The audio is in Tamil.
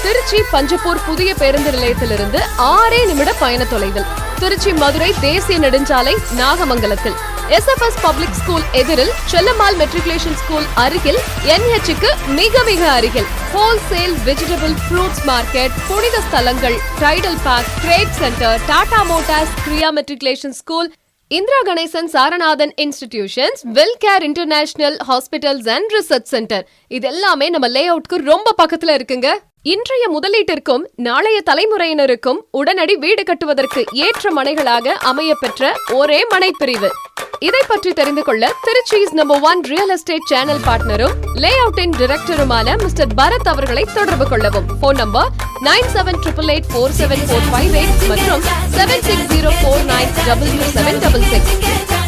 திருச்சி பஞ்சப்பூர் புதிய பேருந்து நிலையத்திலிருந்து 6 நிமிட பயண தொலைவில். திருச்சி மதுரை தேசிய நெடுஞ்சாலை நாகமங்கலத்தில் SFS பப்ளிக் ஸ்கூல் எதிரில் செல்லம்மாள் மெட்ரிகுலேஷன் ஸ்கூல் அருகில் NH-க்கு மிக அருகில் ஹோல்சேல் வெஜிடபிள் ஃப்ரூட்ஸ் மார்க்கெட், புனித ஸ்தலங்கள், Tidel park, trade centre, Tata Motors, Kriya matriculation school, Indira Ganesan Saranathan institutions, Welcare international hospitals and research centre இது எல்லாமே நம்ம லே அவுட்க்கு ரொம்ப பக்கத்துல இருக்குங்க. இன்றைய முதலீட்டிற்கும் நாளைய தலைமுறையினருக்கும் உடனடி வீடு கட்டுவதற்கு ஏற்ற மனைகளாக அமையப்பெற்ற ஒரே மனைப்பிரிவு. இதை பற்றி தெரிந்து கொள்ள திருச்சி's No. 1 ரியல் எஸ்டேட் சேனல் பார்ட்னரும் லே அவுட்டின் டைரக்டருமான மிஸ்டர் பரத் அவர்களை தொடர்பு கொள்ளவும். போன் நம்பர் 9788847458 மற்றும் 7604907766.